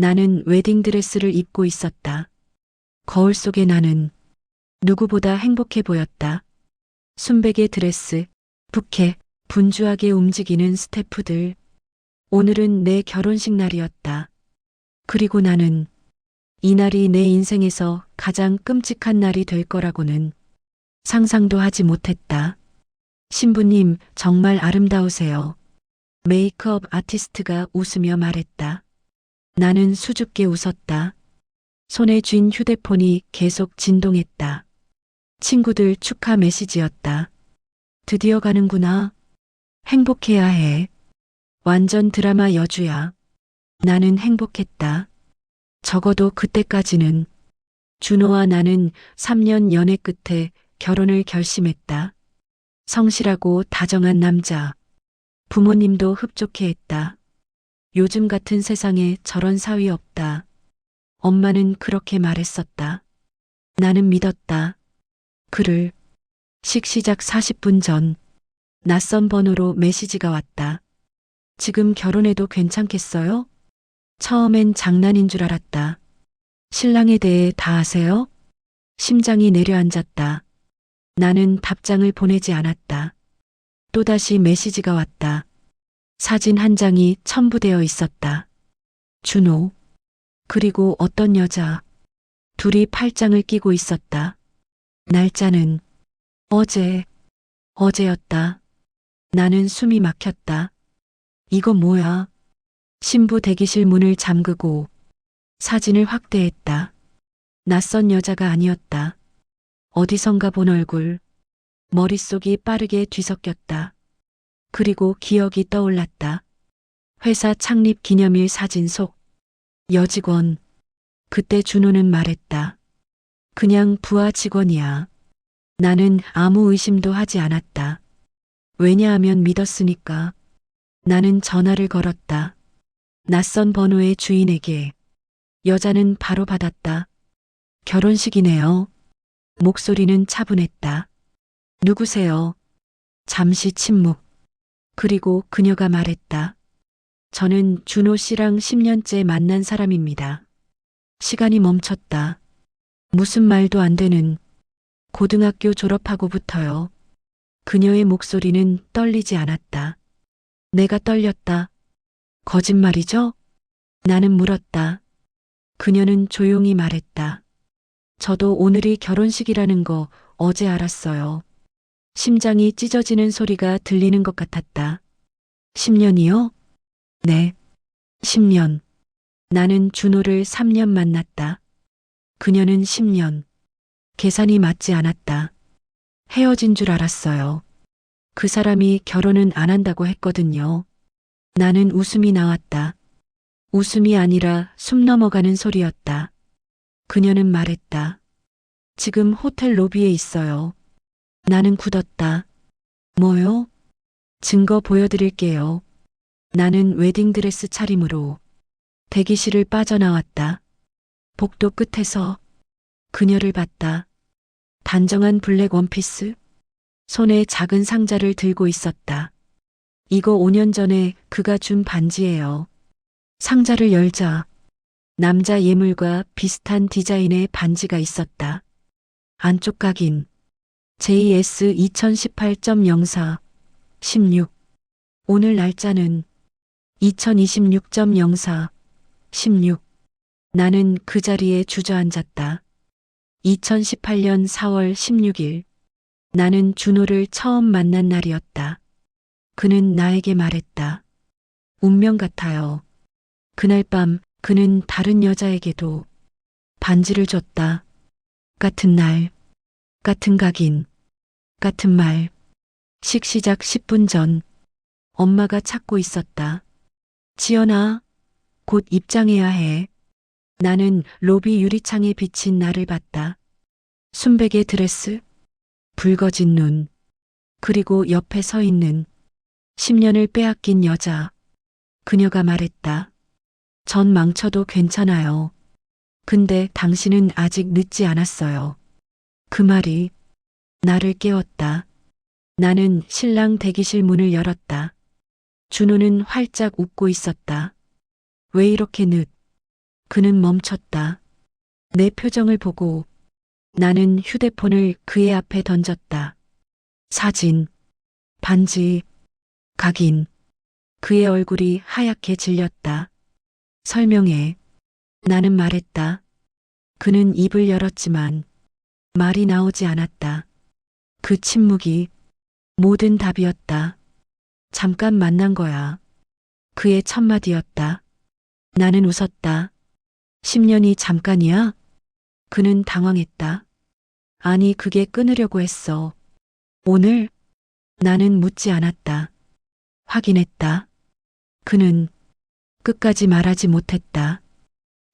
나는 웨딩드레스를 입고 있었다. 거울 속의 나는 누구보다 행복해 보였다. 순백의 드레스, 부케, 분주하게 움직이는 스태프들. 오늘은 내 결혼식 날이었다. 그리고 나는 이 날이 내 인생에서 가장 끔찍한 날이 될 거라고는 상상도 하지 못했다. 신부님, 정말 아름다우세요. 메이크업 아티스트가 웃으며 말했다. 나는 수줍게 웃었다. 손에 쥔 휴대폰이 계속 진동했다. 친구들 축하 메시지였다. 드디어 가는구나. 행복해야 해. 완전 드라마 여주야. 나는 행복했다. 적어도 그때까지는. 준호와 나는 3년 연애 끝에 결혼을 결심했다. 성실하고 다정한 남자. 부모님도 흡족해 했다. 요즘 같은 세상에 저런 사위 없다. 엄마는 그렇게 말했었다. 나는 믿었다. 그를. 시작 40분 전 낯선 번호로 메시지가 왔다. 지금 결혼해도 괜찮겠어요? 처음엔 장난인 줄 알았다. 신랑에 대해 다 아세요? 심장이 내려앉았다. 나는 답장을 보내지 않았다. 또다시 메시지가 왔다. 사진 한 장이 첨부되어 있었다. 준호. 그리고 어떤 여자. 둘이 팔짱을 끼고 있었다. 날짜는 어제였다. 나는 숨이 막혔다. 이거 뭐야? 신부 대기실 문을 잠그고 사진을 확대했다. 낯선 여자가 아니었다. 어디선가 본 얼굴. 머릿속이 빠르게 뒤섞였다. 그리고 기억이 떠올랐다. 회사 창립 기념일 사진 속 여직원. 그때 준호는 말했다. 그냥 부하 직원이야. 나는 아무 의심도 하지 않았다. 왜냐하면 믿었으니까. 나는 전화를 걸었다. 낯선 번호의 주인에게. 여자는 바로 받았다. 결혼식이네요. 목소리는 차분했다. 누구세요? 잠시 침묵. 그리고 그녀가 말했다. 저는 준호 씨랑 10년째 만난 사람입니다. 시간이 멈췄다. 무슨 말도 안 되는. 고등학교 졸업하고부터요. 그녀의 목소리는 떨리지 않았다. 내가 떨렸다. 거짓말이죠? 나는 물었다. 그녀는 조용히 말했다. 저도 오늘이 결혼식이라는 거 어제 알았어요. 심장이 찢어지는 소리가 들리는 것 같았다. 10년이요? 네. 10년. 나는 준호를 3년 만났다. 그녀는 10년. 계산이 맞지 않았다. 헤어진 줄 알았어요. 그 사람이 결혼은 안 한다고 했거든요. 나는 웃음이 나왔다. 웃음이 아니라 숨 넘어가는 소리였다. 그녀는 말했다. 지금 호텔 로비에 있어요. 나는 굳었다. 뭐요? 증거 보여드릴게요. 나는 웨딩드레스 차림으로 대기실을 빠져나왔다. 복도 끝에서 그녀를 봤다. 단정한 블랙 원피스. 손에 작은 상자를 들고 있었다. 이거 5년 전에 그가 준 반지예요. 상자를 열자 남자 예물과 비슷한 디자인의 반지가 있었다. 안쪽 각인 JS 2018.04 16. 오늘 날짜는 2026.04 16. 나는 그 자리에 주저앉았다. 2018년 4월 16일. 나는 준호를 처음 만난 날이었다. 그는 나에게 말했다. 운명 같아요. 그날 밤 그는 다른 여자에게도 반지를 줬다. 같은 날, 같은 각인, 같은 말. 시작 10분 전. 엄마가 찾고 있었다. 지연아, 곧 입장해야 해. 나는 로비 유리창에 비친 나를 봤다. 순백의 드레스, 붉어진 눈, 그리고 옆에 서 있는 10년을 빼앗긴 여자. 그녀가 말했다. 전 망쳐도 괜찮아요. 근데 당신은 아직 늦지 않았어요. 그 말이 나를 깨웠다. 나는 신랑 대기실 문을 열었다. 준호는 활짝 웃고 있었다. 왜 이렇게 그는 멈췄다. 내 표정을 보고 나는 휴대폰을 그의 앞에 던졌다. 사진, 반지, 각인. 그의 얼굴이 하얗게 질렸다. 설명해. 나는 말했다. 그는 입을 열었지만 말이 나오지 않았다. 그 침묵이 모든 답이었다. 잠깐 만난 거야. 그의 첫마디였다. 나는 웃었다. 10년이 잠깐이야? 그는 당황했다. 아니, 그게 끊으려고 했어. 오늘? 나는 묻지 않았다. 확인했다. 그는 끝까지 말하지 못했다.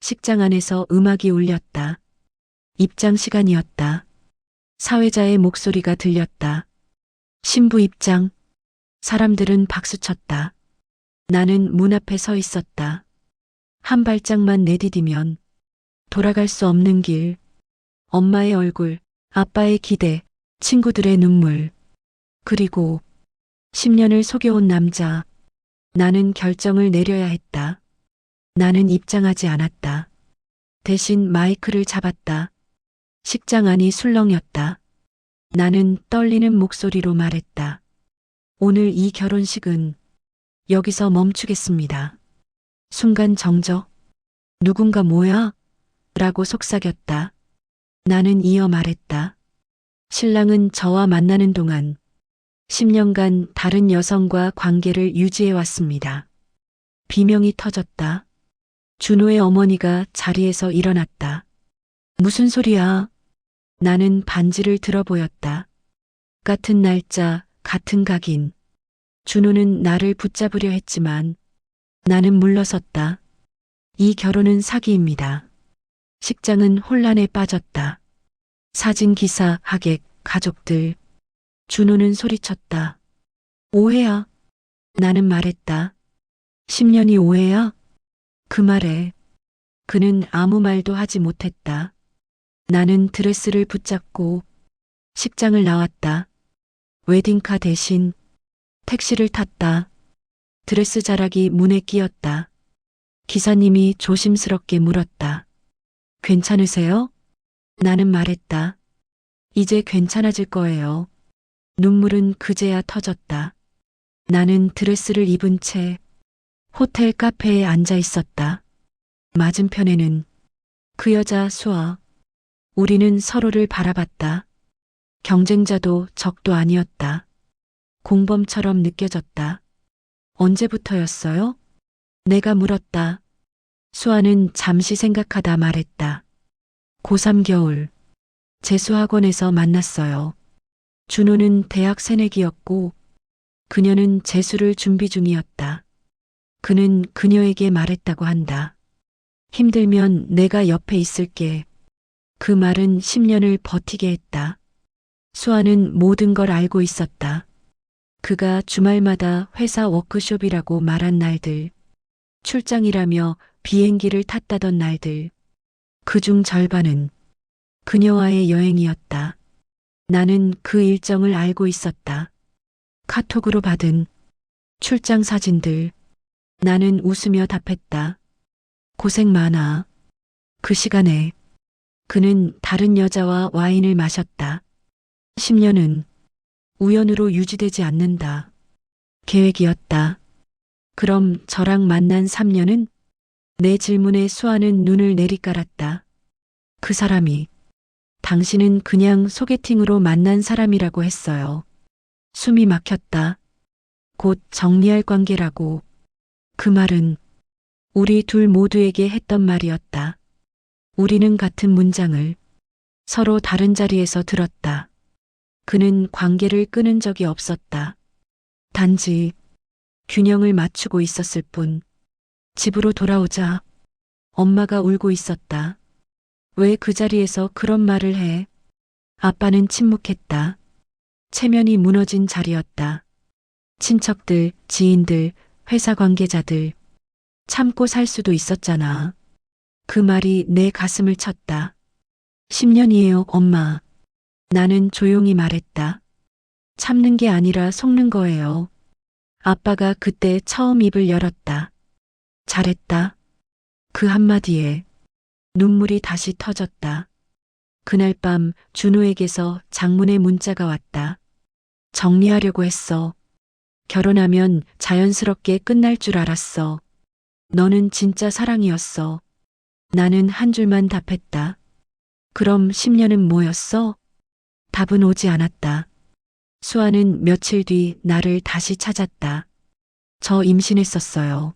식장 안에서 음악이 울렸다. 입장 시간이었다. 사회자의 목소리가 들렸다. 신부 입장. 사람들은 박수쳤다. 나는 문 앞에 서 있었다. 한 발짝만 내디디면 돌아갈 수 없는 길. 엄마의 얼굴, 아빠의 기대, 친구들의 눈물. 그리고 10년을 속여온 남자. 나는 결정을 내려야 했다. 나는 입장하지 않았다. 대신 마이크를 잡았다. 식장 안이 술렁였다. 나는 떨리는 목소리로 말했다. 오늘 이 결혼식은 여기서 멈추겠습니다. 순간 정적. 누군가 뭐야? 라고 속삭였다. 나는 이어 말했다. 신랑은 저와 만나는 동안 10년간 다른 여성과 관계를 유지해 왔습니다. 비명이 터졌다. 준호의 어머니가 자리에서 일어났다. 무슨 소리야? 나는 반지를 들어보였다. 같은 날짜, 같은 각인. 준호는 나를 붙잡으려 했지만 나는 물러섰다. 이 결혼은 사기입니다. 식장은 혼란에 빠졌다. 사진 기사, 하객, 가족들. 준호는 소리쳤다. 오해야. 나는 말했다. 10년이 오해야? 그 말에 그는 아무 말도 하지 못했다. 나는 드레스를 붙잡고 식장을 나왔다. 웨딩카 대신 택시를 탔다. 드레스 자락이 문에 끼었다. 기사님이 조심스럽게 물었다. 괜찮으세요? 나는 말했다. 이제 괜찮아질 거예요. 눈물은 그제야 터졌다. 나는 드레스를 입은 채 호텔 카페에 앉아 있었다. 맞은편에는 그 여자 수아. 우리는 서로를 바라봤다. 경쟁자도 적도 아니었다. 공범처럼 느껴졌다. 언제부터였어요? 내가 물었다. 수아는 잠시 생각하다 말했다. 고3 겨울. 재수학원에서 만났어요. 준호는 대학 새내기였고 그녀는 재수를 준비 중이었다. 그는 그녀에게 말했다고 한다. 힘들면 내가 옆에 있을게. 그 말은 10년을 버티게 했다. 수아는 모든 걸 알고 있었다. 그가 주말마다 회사 워크숍이라고 말한 날들, 출장이라며 비행기를 탔다던 날들, 그중 절반은 그녀와의 여행이었다. 나는 그 일정을 알고 있었다. 카톡으로 받은 출장 사진들. 나는 웃으며 답했다. 고생 많아. 그 시간에 그는 다른 여자와 와인을 마셨다. 10년은 우연으로 유지되지 않는다. 계획이었다. 그럼 저랑 만난 3년은? 내 질문에 수아는 눈을 내리깔았다. 그 사람이 당신은 그냥 소개팅으로 만난 사람이라고 했어요. 숨이 막혔다. 곧 정리할 관계라고. 그 말은 우리 둘 모두에게 했던 말이었다. 우리는 같은 문장을 서로 다른 자리에서 들었다. 그는 관계를 끊은 적이 없었다. 단지 균형을 맞추고 있었을 뿐. 집으로 돌아오자 엄마가 울고 있었다. 왜 그 자리에서 그런 말을 해? 아빠는 침묵했다. 체면이 무너진 자리였다. 친척들, 지인들, 회사 관계자들. 참고 살 수도 있었잖아. 그 말이 내 가슴을 쳤다. 10년이에요, 엄마. 나는 조용히 말했다. 참는 게 아니라 속는 거예요. 아빠가 그때 처음 입을 열었다. 잘했다. 그 한마디에 눈물이 다시 터졌다. 그날 밤 준호에게서 장문의 문자가 왔다. 정리하려고 했어. 결혼하면 자연스럽게 끝날 줄 알았어. 너는 진짜 사랑이었어. 나는 한 줄만 답했다. 그럼 10년은 뭐였어? 답은 오지 않았다. 수아는 며칠 뒤 나를 다시 찾았다. 저 임신했었어요.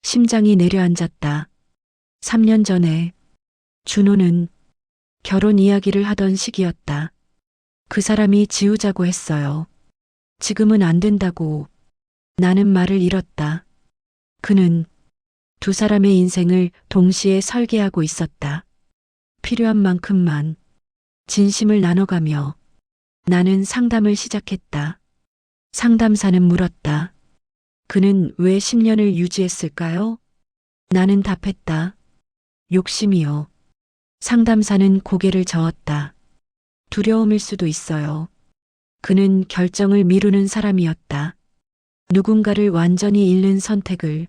심장이 내려앉았다. 3년 전에 준호는 결혼 이야기를 하던 시기였다. 그 사람이 지우자고 했어요. 지금은 안 된다고. 나는 말을 잃었다. 그는 두 사람의 인생을 동시에 설계하고 있었다. 필요한 만큼만 진심을 나눠가며 나는 상담을 시작했다. 상담사는 물었다. 그는 왜 10년을 유지했을까요? 나는 답했다. 욕심이요. 상담사는 고개를 저었다. 두려움일 수도 있어요. 그는 결정을 미루는 사람이었다. 누군가를 완전히 잃는 선택을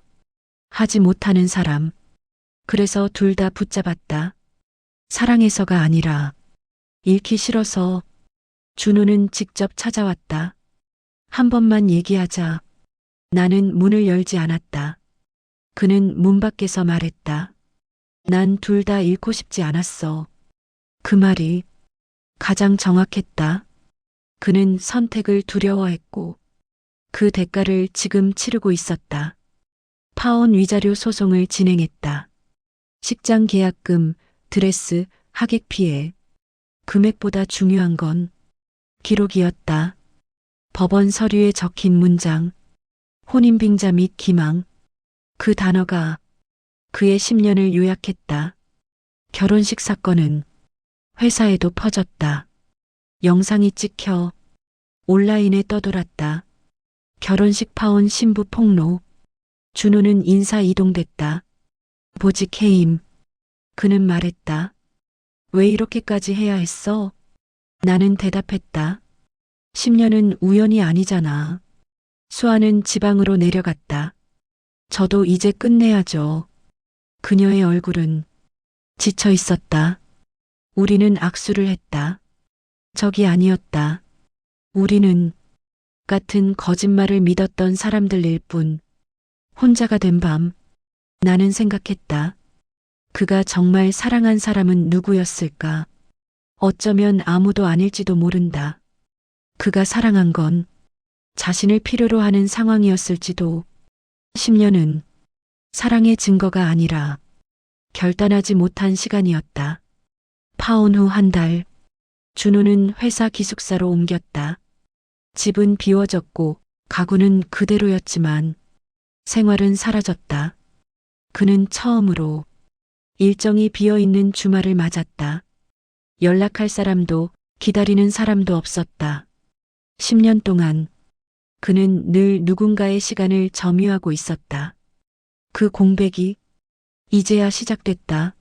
하지 못하는 사람. 그래서 둘 다 붙잡았다. 사랑해서가 아니라 잃기 싫어서. 준호는 직접 찾아왔다. 한 번만 얘기하자. 나는 문을 열지 않았다. 그는 문 밖에서 말했다. 난 둘 다 잃고 싶지 않았어. 그 말이 가장 정확했다. 그는 선택을 두려워했고 그 대가를 지금 치르고 있었다. 파혼 위자료 소송을 진행했다. 식장 계약금, 드레스, 하객 피해. 금액보다 중요한 건 기록이었다. 법원 서류에 적힌 문장, 혼인빙자 및 기망. 그 단어가 그의 10년을 요약했다. 결혼식 사건은 회사에도 퍼졌다. 영상이 찍혀 온라인에 떠돌았다. 결혼식 파혼 신부 폭로. 준호는 인사 이동됐다. 보직 해임. 그는 말했다. 왜 이렇게까지 해야 했어? 나는 대답했다. 10년은 우연이 아니잖아. 수아는 지방으로 내려갔다. 저도 이제 끝내야죠. 그녀의 얼굴은 지쳐 있었다. 우리는 악수를 했다. 적이 아니었다. 우리는 같은 거짓말을 믿었던 사람들일 뿐. 혼자가 된 밤, 나는 생각했다. 그가 정말 사랑한 사람은 누구였을까? 어쩌면 아무도 아닐지도 모른다. 그가 사랑한 건 자신을 필요로 하는 상황이었을지도. 10년은 사랑의 증거가 아니라 결단하지 못한 시간이었다. 파혼 후 한 달, 준호는 회사 기숙사로 옮겼다. 집은 비워졌고 가구는 그대로였지만 생활은 사라졌다. 그는 처음으로 일정이 비어있는 주말을 맞았다. 연락할 사람도 기다리는 사람도 없었다. 10년 동안 그는 늘 누군가의 시간을 점유하고 있었다. 그 공백이 이제야 시작됐다.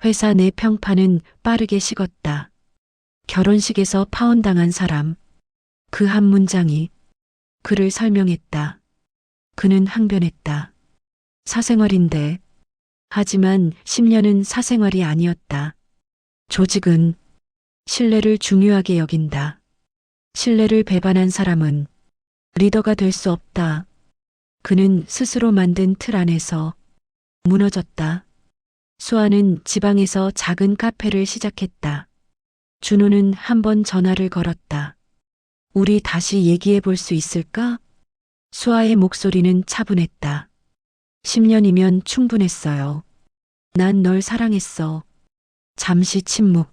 회사 내 평판은 빠르게 식었다. 결혼식에서 파혼당한 사람. 그 한 문장이 그를 설명했다. 그는 항변했다. 사생활인데. 하지만 10년은 사생활이 아니었다. 조직은 신뢰를 중요하게 여긴다. 신뢰를 배반한 사람은 리더가 될 수 없다. 그는 스스로 만든 틀 안에서 무너졌다. 수아는 지방에서 작은 카페를 시작했다. 준호는 한 번 전화를 걸었다. 우리 다시 얘기해 볼 수 있을까? 수아의 목소리는 차분했다. 10년이면 충분했어요. 난 널 사랑했어. 잠시 침묵.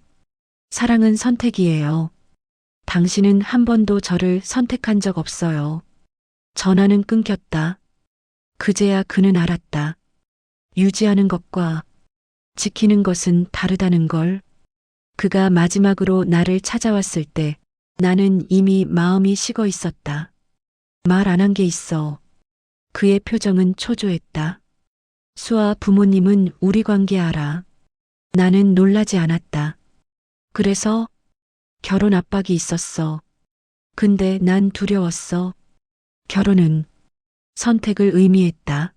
사랑은 선택이에요. 당신은 한 번도 저를 선택한 적 없어요. 전화는 끊겼다. 그제야 그는 알았다. 유지하는 것과 지키는 것은 다르다는 걸. 그가 마지막으로 나를 찾아왔을 때 나는 이미 마음이 식어 있었다. 말 안 한 게 있어. 그의 표정은 초조했다. 수아 부모님은 우리 관계 알아. 나는 놀라지 않았다. 그래서 결혼 압박이 있었어. 근데 난 두려웠어. 결혼은 선택을 의미했다.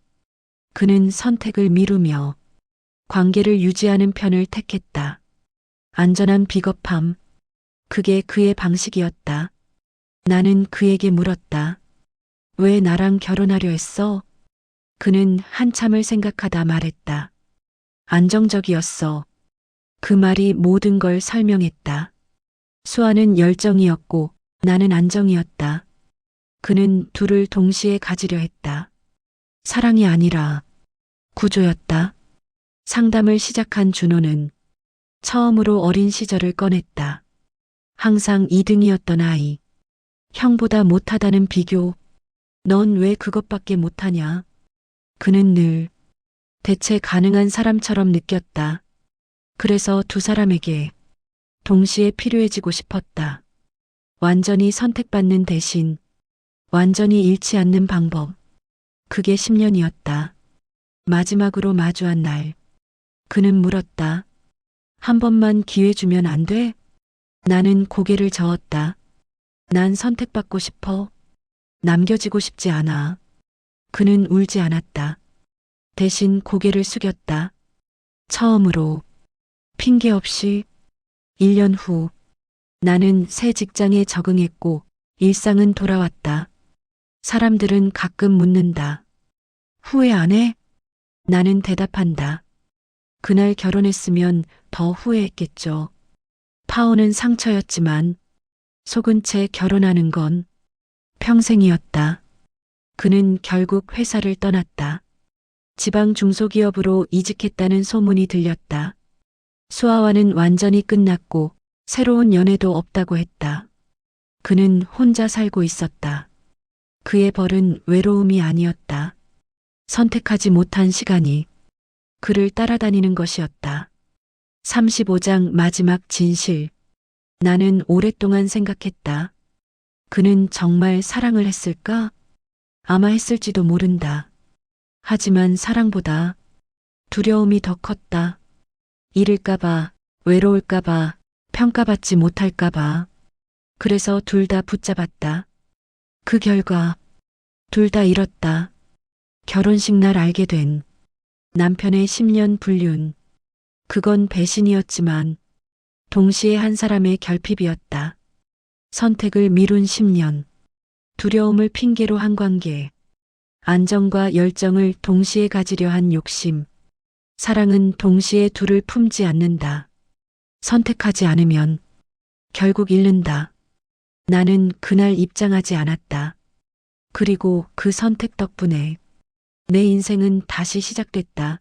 그는 선택을 미루며 관계를 유지하는 편을 택했다. 안전한 비겁함. 그게 그의 방식이었다. 나는 그에게 물었다. 왜 나랑 결혼하려 했어? 그는 한참을 생각하다 말했다. 안정적이었어. 그 말이 모든 걸 설명했다. 수아는 열정이었고 나는 안정이었다. 그는 둘을 동시에 가지려 했다. 사랑이 아니라 구조였다. 상담을 시작한 준호는 처음으로 어린 시절을 꺼냈다. 항상 2등이었던 아이. 형보다 못하다는 비교. 넌 왜 그것밖에 못하냐? 그는 늘 대체 가능한 사람처럼 느꼈다. 그래서 두 사람에게 동시에 필요해지고 싶었다. 완전히 선택받는 대신 완전히 잃지 않는 방법. 그게 10년이었다. 마지막으로 마주한 날. 그는 물었다. 한 번만 기회 주면 안 돼? 나는 고개를 저었다. 난 선택받고 싶어. 남겨지고 싶지 않아. 그는 울지 않았다. 대신 고개를 숙였다. 처음으로 핑계 없이 1년 후 나는 새 직장에 적응했고 일상은 돌아왔다. 사람들은 가끔 묻는다. 후회 안 해? 나는 대답한다. 그날 결혼했으면 더 후회했겠죠. 파혼은 상처였지만 속은 채 결혼하는 건 평생이었다. 그는 결국 회사를 떠났다. 지방 중소기업으로 이직했다는 소문이 들렸다. 수아와는 완전히 끝났고 새로운 연애도 없다고 했다. 그는 혼자 살고 있었다. 그의 벌은 외로움이 아니었다. 선택하지 못한 시간이 그를 따라다니는 것이었다. 35장 마지막 진실. 나는 오랫동안 생각했다. 그는 정말 사랑을 했을까? 아마 했을지도 모른다. 하지만 사랑보다 두려움이 더 컸다. 잃을까봐, 외로울까봐, 평가받지 못할까봐. 그래서 둘 다 붙잡았다. 그 결과 둘 다 잃었다. 결혼식 날 알게 된 남편의 10년 불륜. 그건 배신이었지만 동시에 한 사람의 결핍이었다. 선택을 미룬 10년. 두려움을 핑계로 한 관계. 안정과 열정을 동시에 가지려 한 욕심. 사랑은 동시에 둘을 품지 않는다. 선택하지 않으면 결국 잃는다. 나는 그날 입장하지 않았다. 그리고 그 선택 덕분에 내 인생은 다시 시작됐다.